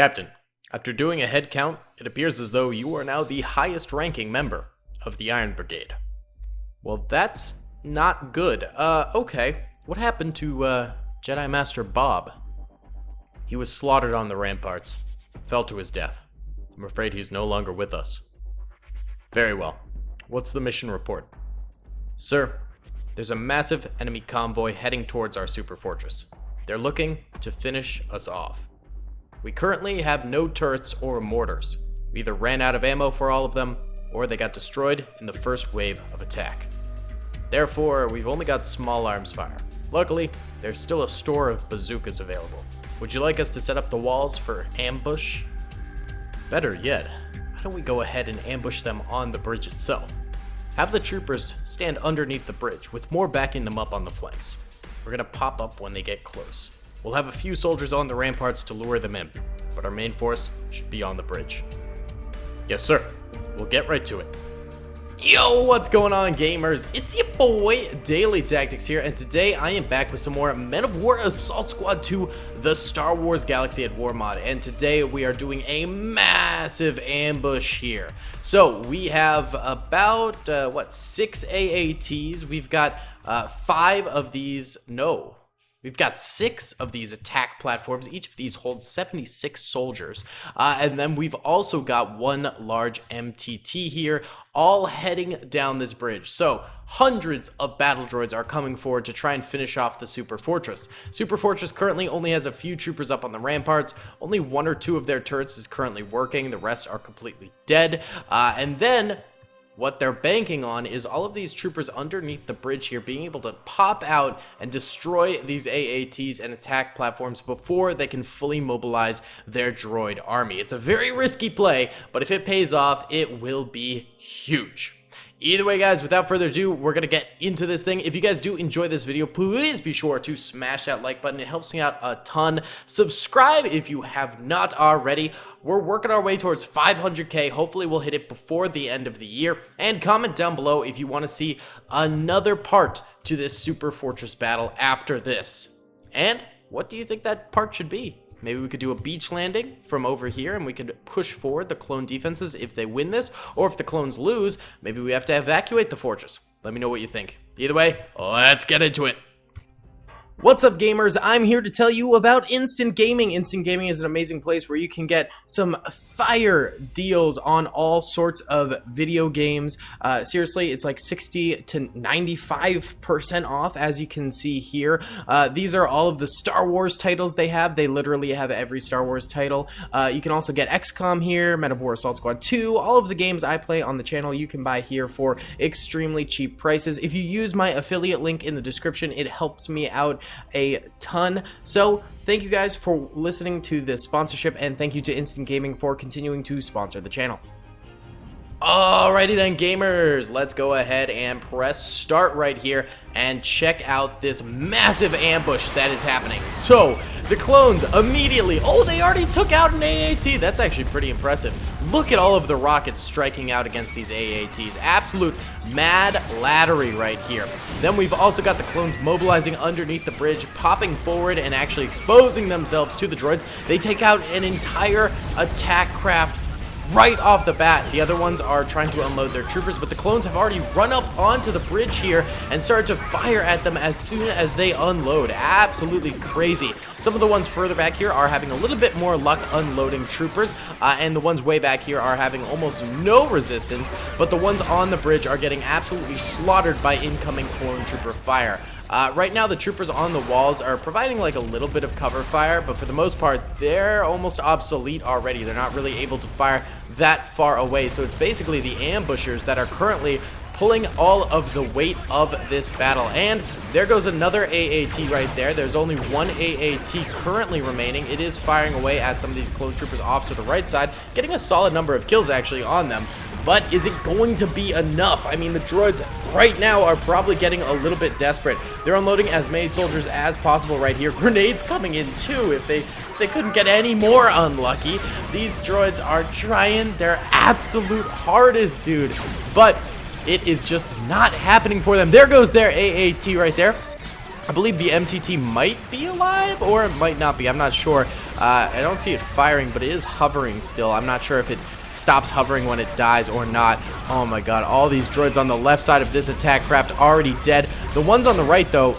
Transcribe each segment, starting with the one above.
Captain, after doing a head count, it appears as though you are now the highest ranking member of the Iron Brigade. Well, that's not good. Okay. What happened to, Jedi Master Bob? He was slaughtered on the ramparts. Fell to his death. I'm afraid he's no longer with us. Very well. What's the mission report? Sir, there's a massive enemy convoy heading towards our super fortress. They're looking to finish us off. We currently have no turrets or mortars. We either ran out of ammo for all of them, or they got destroyed in the first wave of attack. Therefore, we've only got small arms fire. Luckily, there's still a store of bazookas available. Would you like us to set up the walls for ambush? Better yet, why don't we go ahead and ambush them on the bridge itself? Have the troopers stand underneath the bridge, with more backing them up on the flanks. We're gonna pop up when they get close. We'll have a few soldiers on the ramparts to lure them in, but our main force should be on the bridge. Yes, sir. We'll get right to it. Yo, what's going on, gamers? It's your boy, Daily Tactics here, and today I am back with some more Men of War Assault Squad 2, the Star Wars Galaxy at War mod, and today we are doing a massive ambush here. So, we have about, 6 AATs. We've got 5 of these, We've got 6 of these attack platforms. Each of these holds 76 soldiers. And then we've also got 1 large MTT here, all heading down this bridge. So hundreds of battle droids are coming forward to try and finish off the Super Fortress. Super Fortress currently only has a few troopers up on the ramparts. Only 1 or 2 of their turrets is currently working. The rest are completely dead. And then what they're banking on is all of these troopers underneath the bridge here being able to pop out and destroy these AATs and attack platforms before they can fully mobilize their droid army. It's a very risky play, but if it pays off, it will be huge. Either way, guys, without further ado, we're going to get into this thing. If you guys do enjoy this video, please be sure to smash that like button. It helps me out a ton. Subscribe if you have not already. We're working our way towards 500K. Hopefully, we'll hit it before the end of the year. And comment down below if you want to see another part to this Super Fortress battle after this. And what do you think that part should be? Maybe we could do a beach landing from over here and we could push forward the clone defenses if they win this, or if the clones lose, maybe we have to evacuate the fortress. Let me know what you think. Either way, let's get into it. What's up, gamers? I'm here to tell you about Instant Gaming. Instant Gaming is an amazing place where you can get some fire deals on all sorts of video games. Seriously, it's like 60 to 95% off, as you can see here. These are all of the Star Wars titles they have. They literally have every Star Wars title. You can also get XCOM here, Men of War Assault Squad 2. All of the games I play on the channel you can buy here for extremely cheap prices. If you use my affiliate link in the description, it helps me out a ton. So thank you guys for listening to this sponsorship, and thank you to Instant Gaming for continuing to sponsor the channel. Alrighty then, gamers, let's go ahead and press start right here and check out this massive ambush that is happening. So the clones immediately, they already took out an AAT. That's actually pretty impressive. Look at all of the rockets striking out against these AATs. Absolute mad lattery right here. Then we've also got the clones mobilizing underneath the bridge, popping forward and actually exposing themselves to the droids. They take out an entire attack craft right off the bat. The other ones are trying to unload their troopers, but the clones have already run up onto the bridge here and started to fire at them as soon as they unload. Absolutely crazy. Some of the ones further back here are having a little bit more luck unloading troopers, and the ones way back here are having almost no resistance, but the ones on the bridge are getting absolutely slaughtered by incoming clone trooper fire. Right now, the troopers on the walls are providing like a little bit of cover fire, but for the most part, they're almost obsolete already. They're not really able to fire that far away, so it's basically the ambushers that are currently pulling all of the weight of this battle. And there goes another AAT right there. There's only 1 AAT currently remaining. It is firing away at some of these clone troopers off to the right side, getting a solid number of kills actually on them. But is it going to be enough? I mean, the droids right now are probably getting a little bit desperate. They're unloading as many soldiers as possible right here. Grenades coming in too if they couldn't get any more unlucky. These droids are trying their absolute hardest, dude. But it is just not happening for them. There goes their AAT right there. I believe the MTT might be alive, or it might not be. I'm not sure. I don't see it firing, but it is hovering still. I'm not sure if it stops hovering when it dies or not. Oh my god, all these droids on the left side of this attack craft already dead. The ones on the right, though,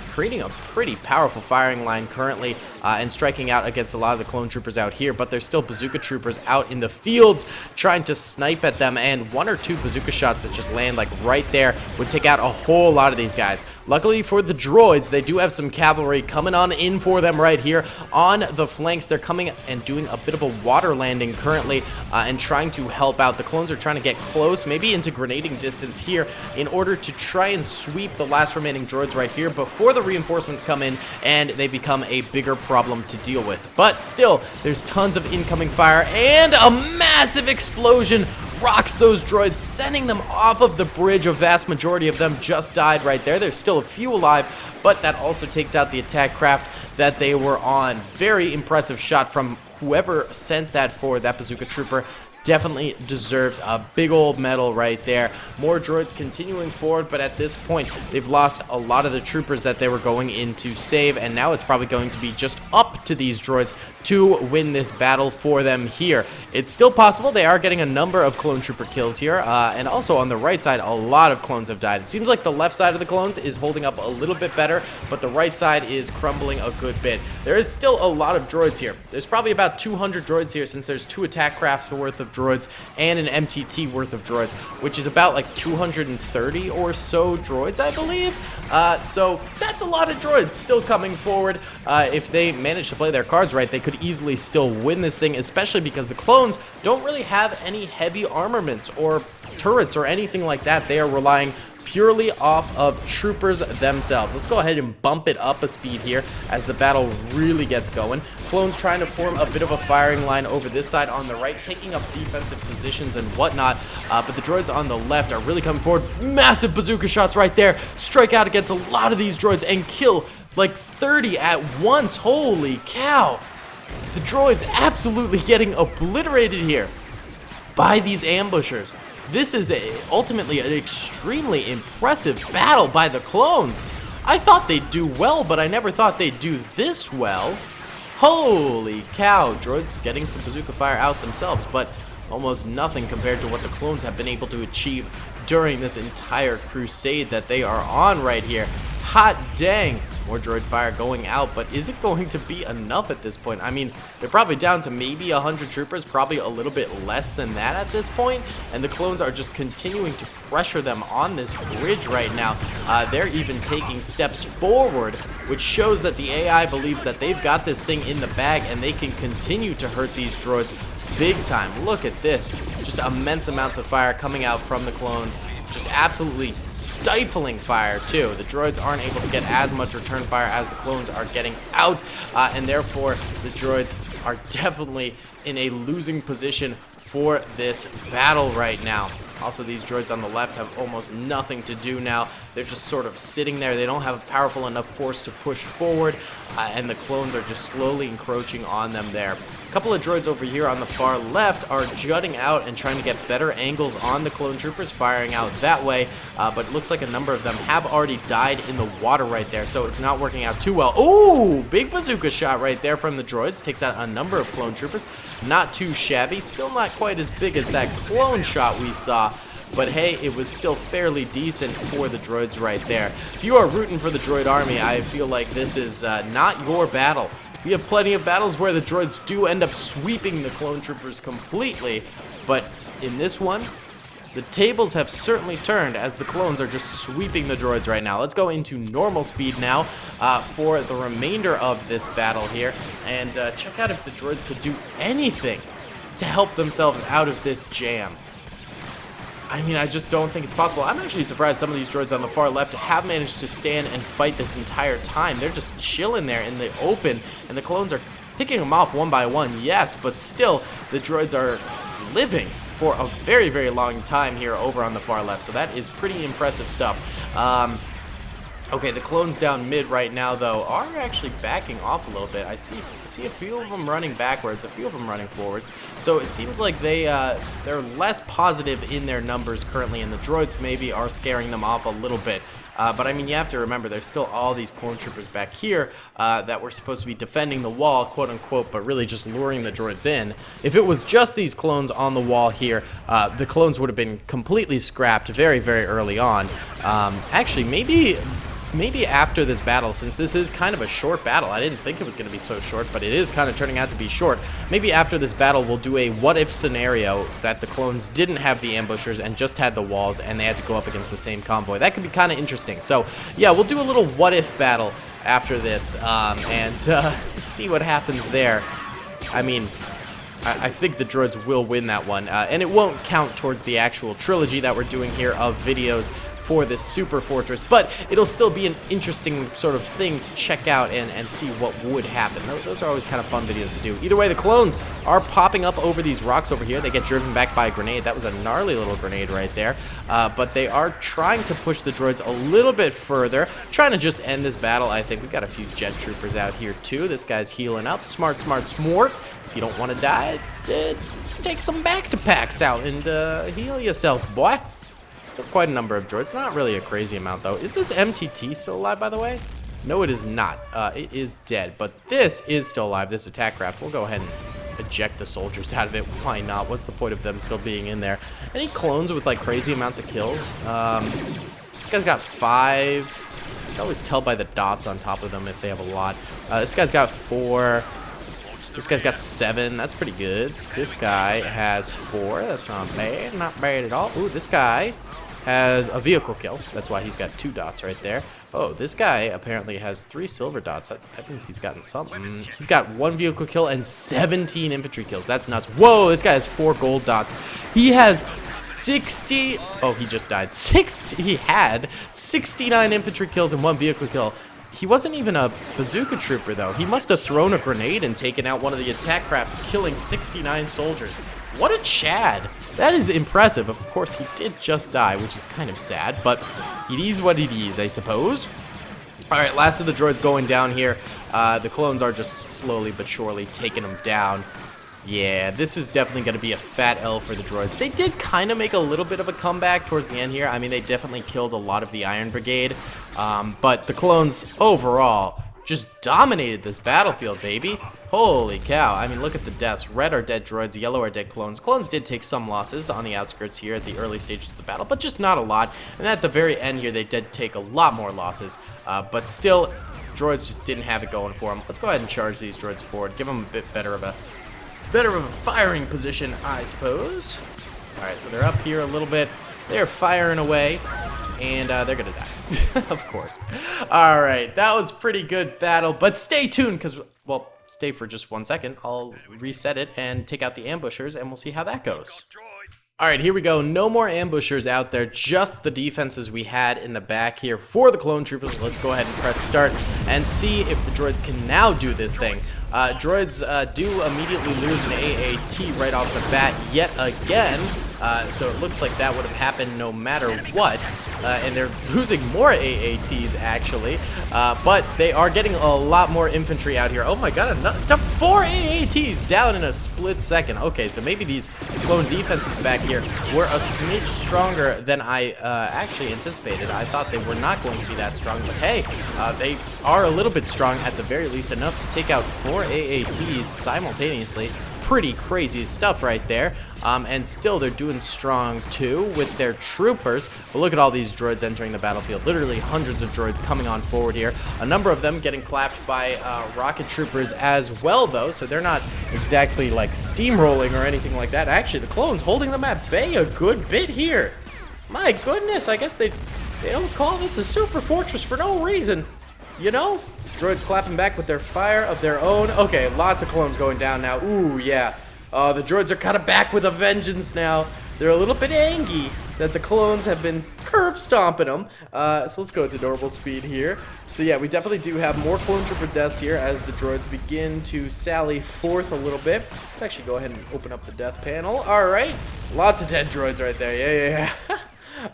creating a pretty powerful firing line currently and striking out against a lot of the clone troopers out here, but there's still bazooka troopers out in the fields trying to snipe at them, and one or two bazooka shots that just land like right there would take out a whole lot of these guys. Luckily for the droids, they do have some cavalry coming on in for them right here on the flanks. They're coming and doing a bit of a water landing currently and trying to help out. The clones are trying to get close, maybe into grenading distance here, in order to try and sweep the last remaining droids right here before the reinforcements come in and they become a bigger problem to deal with. But still, there's tons of incoming fire, and a massive explosion rocks those droids, sending them off of the bridge. A vast majority of them just died right there. There's still a few alive, but that also takes out the attack craft that they were on. Very impressive shot from whoever sent that forward. That bazooka trooper definitely deserves a big old medal right there. More droids continuing forward, but at this point, they've lost a lot of the troopers that they were going in to save, and now it's probably going to be just up to these droids to win this battle for them here. It's still possible. They are getting a number of clone trooper kills here, and also on the right side, a lot of clones have died. It seems like the left side of the clones is holding up a little bit better, but the right side is crumbling a good bit. There is still a lot of droids here. There's probably about 200 droids here, since there's 2 attack crafts worth of droids and an MTT worth of droids, which is about like 230 or so droids, I believe. So that's a lot of droids still coming forward. If they manage to play their cards right, they could easily still win this thing, especially because the clones don't really have any heavy armaments or turrets or anything like that. They are relying purely off of troopers themselves. Let's go ahead and bump it up a speed here as the battle really gets going. Clones trying to form a bit of a firing line over this side on the right, taking up defensive positions and whatnot, but the droids on the left are really coming forward. Massive bazooka shots right there, strike out against a lot of these droids and kill like 30 at once. Holy cow! The droids absolutely getting obliterated here by these ambushers. This is ultimately an extremely impressive battle by the clones. I thought they'd do well, but I never thought they'd do this well. Holy cow, droids getting some bazooka fire out themselves, but almost nothing compared to what the clones have been able to achieve during this entire crusade that they are on right here. Hot dang. More droid fire going out, but is it going to be enough at this point? I mean, they're probably down to maybe 100 troopers, probably a little bit less than that at this point, and the clones are just continuing to pressure them on this bridge right now. They're even taking steps forward, which shows that the AI believes that they've got this thing in the bag and they can continue to hurt these droids big time. Look at this. Just immense amounts of fire coming out from the clones. Just absolutely stifling fire too. The droids aren't able to get as much return fire as the clones are getting out, and therefore the droids are definitely in a losing position for this battle right now. Also, these droids on the left have almost nothing to do now. They're just sort of sitting there. They don't have a powerful enough force to push forward, and the clones are just slowly encroaching on them there. A couple of droids over here on the far left are jutting out and trying to get better angles on the clone troopers, firing out that way, but it looks like a number of them have already died in the water right there, so it's not working out too well. Ooh, big bazooka shot right there from the droids. Takes out a number of clone troopers. Not too shabby. Still not quite as big as that clone shot we saw, but hey, it was still fairly decent for the droids right there. If you are rooting for the droid army, I feel like this is not your battle. We have plenty of battles where the droids do end up sweeping the clone troopers completely, but in this one, the tables have certainly turned as the clones are just sweeping the droids right now. Let's go into normal speed now for the remainder of this battle here, and check out if the droids could do anything to help themselves out of this jam. I mean, I just don't think it's possible. I'm actually surprised some of these droids on the far left have managed to stand and fight this entire time. They're just chilling there in the open, and the clones are picking them off one by one, yes, but still, the droids are living for a very, very long time here over on the far left, so that is pretty impressive stuff. Okay, the clones down mid right now, though, are actually backing off a little bit. I see a few of them running backwards, a few of them running forward. So it seems like they're less positive in their numbers currently, and the droids maybe are scaring them off a little bit. But I mean, you have to remember, there's still all these clone troopers back here that were supposed to be defending the wall, quote unquote, but really just luring the droids in. If it was just these clones on the wall here, the clones would have been completely scrapped very, very early on. Actually, maybe after this battle, since this is kind of a short battle, I didn't think it was going to be so short, but it is kind of turning out to be short. Maybe after this battle, we'll do a what-if scenario that the clones didn't have the ambushers and just had the walls, and they had to go up against the same convoy. That could be kind of interesting. So, yeah, we'll do a little what-if battle after this, and see what happens there. I mean, I think the droids will win that one, and it won't count towards the actual trilogy that we're doing here of videos for this super fortress, but it'll still be an interesting sort of thing to check out and see what would happen. Those are always kind of fun videos to do. Either way, the clones are popping up over these rocks over here. They get driven back by a grenade. That was a gnarly little grenade right there, but they are trying to push the droids a little bit further, trying to just end this battle. I think we've got a few jet troopers out here too. This guy's healing up. Smart, smart, smart. If you don't want to die, take some back-to-packs out and heal yourself, boy. Still quite a number of droids. Not really a crazy amount, though. Is this MTT still alive, by the way? No, it is not. It is dead, but this is still alive, this attack craft. We'll go ahead and eject the soldiers out of it. Why not? What's the point of them still being in there? Any clones with, like, crazy amounts of kills? This guy's got 5. You can always tell by the dots on top of them if they have a lot. This guy's got 4. This guy's got 7. That's pretty good. This guy has 4. That's not bad. Not bad at all. Ooh, this guy has a vehicle kill. That's why he's got 2 dots right there. Oh, this guy apparently has 3 silver dots. That means he's gotten something. He's got 1 vehicle kill and 17 infantry kills. That's nuts. Whoa, this guy has 4 gold dots. He has 60... Oh, he just died. He had 69 infantry kills and 1 vehicle kill. He wasn't even a bazooka trooper, though. He must have thrown a grenade and taken out one of the attack crafts, killing 69 soldiers. What a Chad. That is impressive. Of course, he did just die, which is kind of sad, but it is what it is, I suppose. All right, last of the droids going down here. The clones are just slowly but surely taking them down. Yeah, this is definitely going to be a fat L for the droids. They did kind of make a little bit of a comeback towards the end here. I mean, they definitely killed a lot of the Iron Brigade. But the clones, overall, just dominated this battlefield, baby. Holy cow. I mean, look at the deaths. Red are dead droids, yellow are dead clones. Clones did take some losses on the outskirts here at the early stages of the battle, but just not a lot. And at the very end here, they did take a lot more losses. But still, droids just didn't have it going for them. Let's go ahead and charge these droids forward. Give them a bit better of a firing position, I suppose. All right, so they're up here a little bit. They're firing away, and they're gonna die, of course. All right, that was pretty good battle, but stay tuned, because, well, stay for just 1 second. I'll reset it and take out the ambushers, and we'll see how that goes. All right, here we go. No more ambushers out there, just the defenses we had in the back here for the clone troopers. Let's go ahead and press start and see if the droids can now do this thing. Droids do immediately lose an AAT right off the bat yet again. So it looks like that would have happened no matter what. And they're losing more AATs, actually. But they are getting a lot more infantry out here. Oh my god, 4 AATs down in a split second. Okay, so maybe these clone defenses back here were a smidge stronger than I actually anticipated. I thought they were not going to be that strong, but hey, they are a little bit strong at the very least, enough to take out 4 AATs simultaneously. Pretty crazy stuff right there. And still they're doing strong too with their troopers. But look at all these droids entering the battlefield. Literally hundreds of droids coming on forward here. A number of them getting clapped by rocket troopers as well, though, so they're not exactly like steamrolling or anything like that. Actually, the clones holding them at bay a good bit here. My goodness, I guess they don't call this a super fortress for no reason, you know? Droids clapping back with their fire of their own. Okay, lots of clones going down now. Ooh, yeah. The droids are kind of back with a vengeance now. They're a little bit angry that the clones have been curb stomping them. So let's go to normal speed here. So yeah, we definitely do have more clone trooper deaths here as the droids begin to sally forth a little bit. Let's actually go ahead and open up the death panel. All right, lots of dead droids right there. Yeah.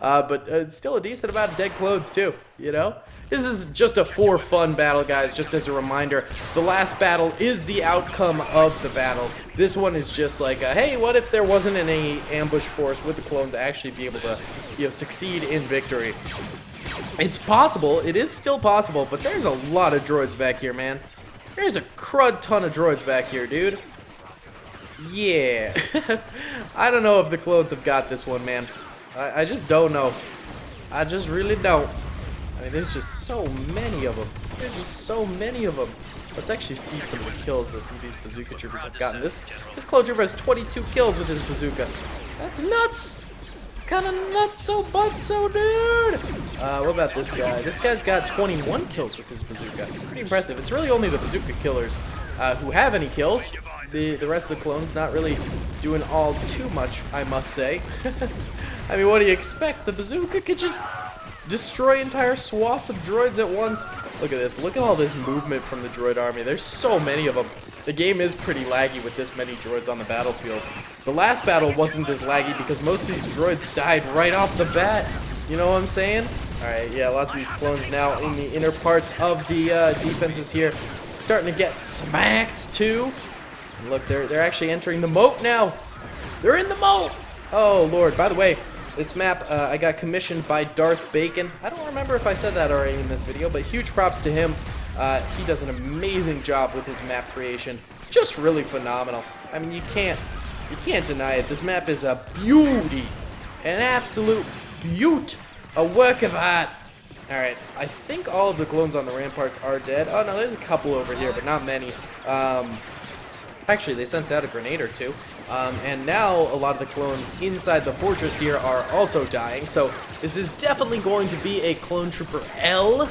But still a decent amount of dead clones too, you know? This is just a for fun battle, guys, just as a reminder. The last battle is the outcome of the battle. This one is just like, hey, what if there wasn't any ambush force? Would the clones actually be able to, succeed in victory? It's possible. It is still possible, but there's a lot of droids back here, man. There's a crud ton of droids back here, dude. Yeah. I don't know if the clones have got this one, man. I just don't know. I just really don't. I mean, there's just so many of them. There's just so many of them. Let's actually see some of the kills that some of these bazooka troopers have gotten. This clone trooper has 22 kills with his bazooka. That's nuts. It's kind of nuts, so dude. What about this guy? This guy's got 21 kills with his bazooka. Pretty impressive. It's really only the bazooka killers who have any kills. The rest of the clones not really doing all too much, I must say. I mean, what do you expect? The bazooka could just destroy entire swaths of droids at once. Look at this. Look at all this movement from the droid army. There's so many of them. The game is pretty laggy with this many droids on the battlefield. The last battle wasn't this laggy because most of these droids died right off the bat. You know what I'm saying? Alright, yeah, lots of these clones now in the inner parts of the defenses here. Starting to get smacked too. And look, they're actually entering the moat now. They're in the moat! Oh, Lord. By the way, this map I got commissioned by Darth Bacon. I don't remember if I said that already in this video, but huge props to him. He does an amazing job with his map creation. Just really phenomenal. I mean, you can't deny it. This map is a beauty. An absolute beaut. A work of art. Alright, I think all of the clones on the ramparts are dead. Oh, no, there's a couple over here, but not many. Actually, they sent out a grenade or two. And now a lot of the clones inside the fortress here are also dying. So this is definitely going to be a clone trooper L.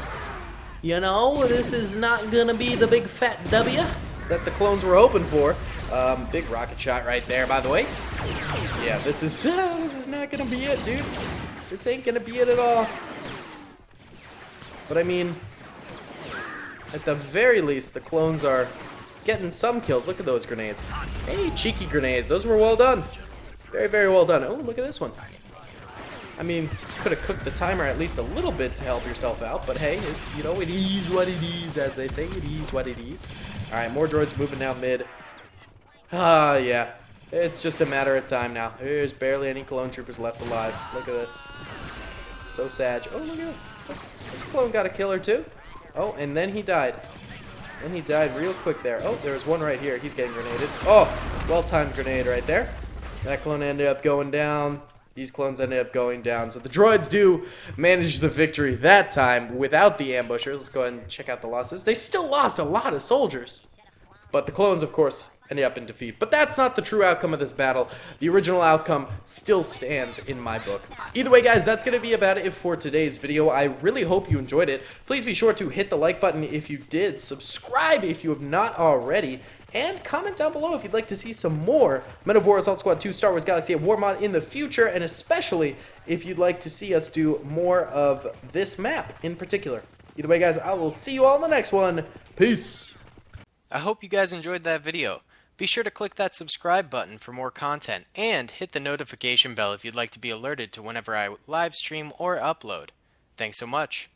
You know, this is not going to be the big fat W that the clones were hoping for. Big rocket shot right there, by the way. Yeah, this is not going to be it, dude. This ain't going to be it at all. But I mean, at the very least, the clones are getting some kills. Look at those grenades. Hey, cheeky grenades. Those were well done. Very, very well done. Oh, look at this one. I mean, could have cooked the timer at least a little bit to help yourself out, but hey, you know, it is what it is, as they say. It is what it is. All right, more droids moving down mid. Yeah. It's just a matter of time now. There's barely any clone troopers left alive. Look at this. So sad. Oh, look at it. This clone got a killer too. Oh, and then he died. And he died real quick there. Oh, there's one right here. He's getting grenaded. Oh, well-timed grenade right there. That clone ended up going down. These clones ended up going down. So the droids do manage the victory that time without the ambushers. Let's go ahead and check out the losses. They still lost a lot of soldiers. But the clones, of course, ended up in defeat. But that's not the true outcome of this battle. The original outcome still stands in my book. Either way, guys, that's going to be about it for today's video. I really hope you enjoyed it. Please be sure to hit the like button if you did, subscribe if you have not already, and comment down below if you'd like to see some more Men of War Assault Squad 2 Star Wars Galaxy at War mod in the future, and especially if you'd like to see us do more of this map in particular. Either way, guys, I will see you all in the next one. Peace! I hope you guys enjoyed that video. Be sure to click that subscribe button for more content, and hit the notification bell if you'd like to be alerted to whenever I live stream or upload. Thanks so much.